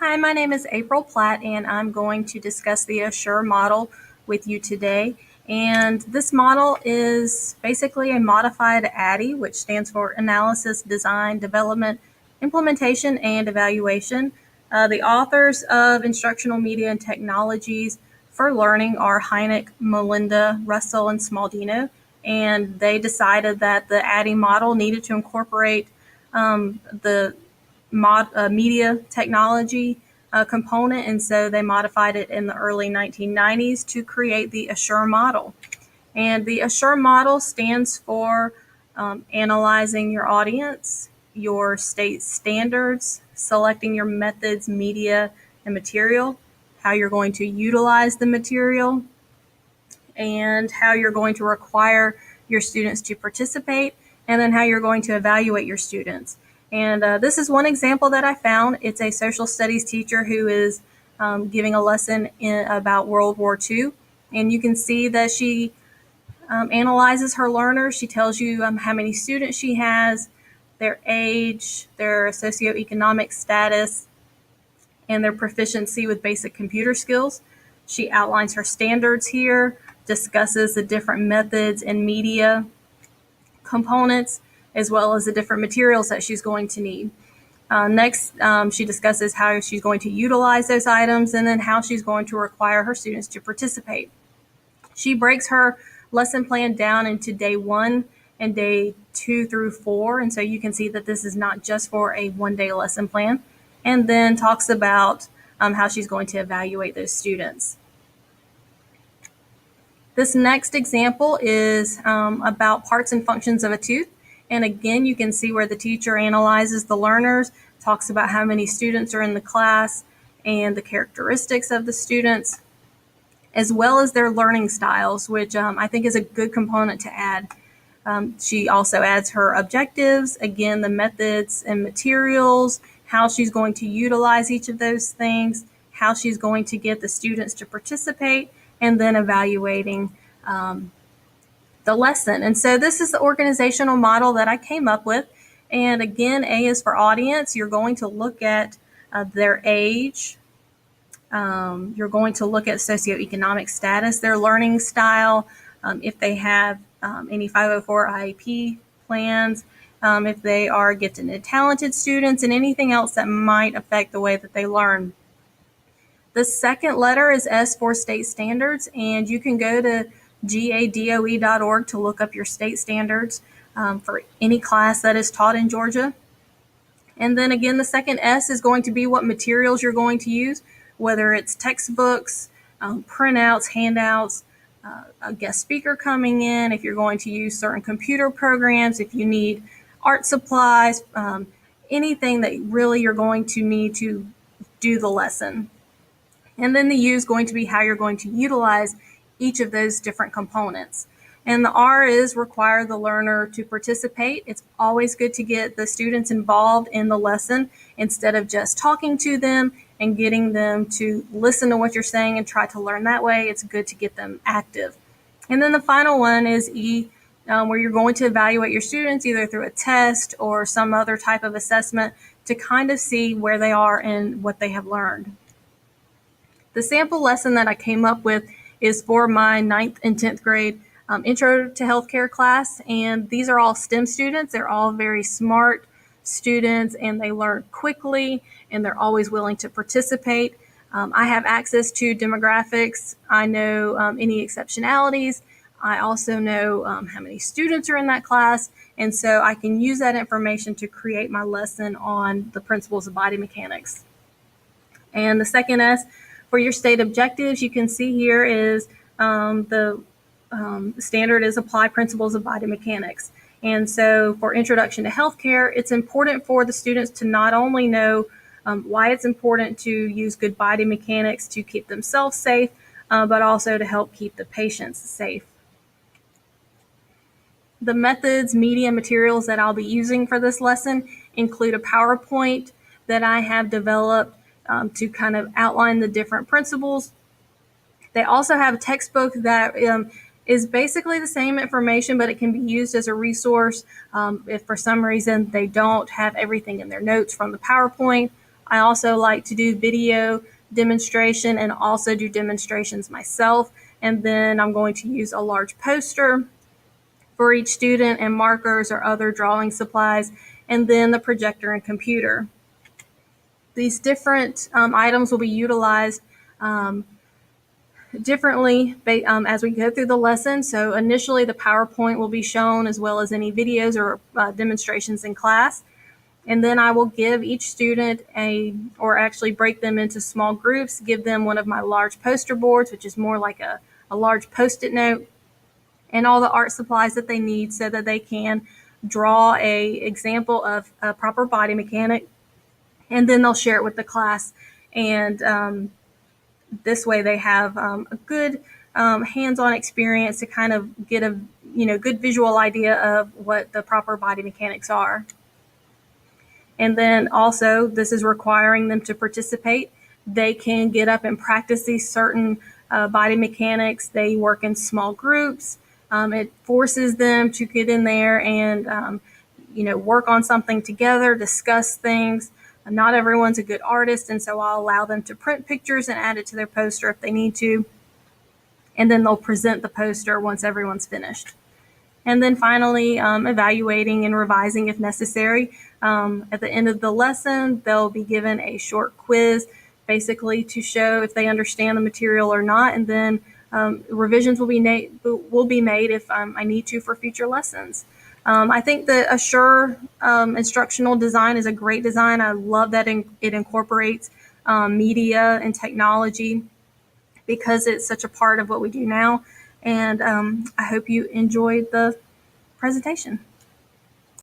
Hi, my name is April Platt, and I'm going to discuss the Assure model with you today. And this model is basically a modified ADDIE, which stands for Analysis, Design, Development, Implementation, and Evaluation. The authors of Instructional Media and Technologies for Learning are Hynek, Melinda, Russell, and Smaldino. And they decided that the ADDIE model needed to incorporate the media technology component, and so they modified it in the early 1990s to create the Assure model. And the Assure model stands for analyzing your audience, your state standards, selecting your methods, media, and material, how you're going to utilize the material, and how you're going to require your students to participate, and then how you're going to evaluate your students. And this is one example that I found. It's a social studies teacher who is giving a lesson about World War II. And you can see that she analyzes her learners. She tells you how many students she has, their age, their socioeconomic status, and their proficiency with basic computer skills. She outlines her standards here, discusses the different methods and media components, as well as the different materials that she's going to need. Next, she discusses how she's going to utilize those items, and then how she's going to require her students to participate. She breaks her lesson plan down into day 1 and day 2 through 4, and so you can see that this is not just for a one-day lesson plan, and then talks about how she's going to evaluate those students. This next example is about parts and functions of a tooth. And again, you can see where the teacher analyzes the learners, talks about how many students are in the class and the characteristics of the students, as well as their learning styles, which I think is a good component to add. She also adds her objectives, again, the methods and materials, how she's going to utilize each of those things, how she's going to get the students to participate, and then evaluating the lesson. And so this is the organizational model that I came up with. And again, A is for audience. You're going to look at their age. You're going to look at socioeconomic status, their learning style, if they have any 504 IEP plans, if they are gifted and talented students, and anything else that might affect the way that they learn. The second letter is S for state standards, and you can go to gadoe.org to look up your state standards for any class that is taught in Georgia. And then again, the second S is going to be what materials you're going to use, whether it's textbooks, printouts, handouts, a guest speaker coming in, if you're going to use certain computer programs, if you need art supplies, anything that really you're going to need to do the lesson. And then the U is going to be how you're going to utilize each of those different components. And the R is require the learner to participate. It's always good to get the students involved in the lesson instead of just talking to them and getting them to listen to what you're saying and try to learn that way. It's good to get them active. And then the final one is E, where you're going to evaluate your students either through a test or some other type of assessment to kind of see where they are and what they have learned. The sample lesson that I came up with is for my 9th and 10th grade Intro to Healthcare class, and these are all STEM students. They're all very smart students, and they learn quickly, and they're always willing to participate. I have access to demographics. I know any exceptionalities. I also know how many students are in that class, and so I can use that information to create my lesson on the principles of body mechanics. And the second S for your state objectives, you can see here is the standard is apply principles of body mechanics. And so for introduction to healthcare, it's important for the students to not only know why it's important to use good body mechanics to keep themselves safe, but also to help keep the patients safe. The methods, media, materials that I'll be using for this lesson include a PowerPoint that I have developed to kind of outline the different principles. They also have a textbook that is basically the same information, but it can be used as a resource if for some reason they don't have everything in their notes from the PowerPoint. I also like to do video demonstration and also do demonstrations myself. And then I'm going to use a large poster for each student and markers or other drawing supplies, and then the projector and computer. These different items will be utilized differently as we go through the lesson. So initially the PowerPoint will be shown as well as any videos or demonstrations in class. And then I will give each student or actually break them into small groups, give them one of my large poster boards, which is more like a large Post-it note, and all the art supplies that they need so that they can draw a example of a proper body mechanic, and then they'll share it with the class. And this way they have a good hands-on experience to kind of get a good visual idea of what the proper body mechanics are. And then also, this is requiring them to participate. They can get up and practice these certain body mechanics. They work in small groups. It forces them to get in there and work on something together, discuss things. Not everyone's a good artist, and so I'll allow them to print pictures and add it to their poster if they need to. And then they'll present the poster once everyone's finished. And then finally, evaluating and revising if necessary. At the end of the lesson, they'll be given a short quiz, basically to show if they understand the material or not. And then revisions will be made if I need to for future lessons. I think the Assure instructional design is a great design. I love that it incorporates media and technology because it's such a part of what we do now. And I hope you enjoyed the presentation.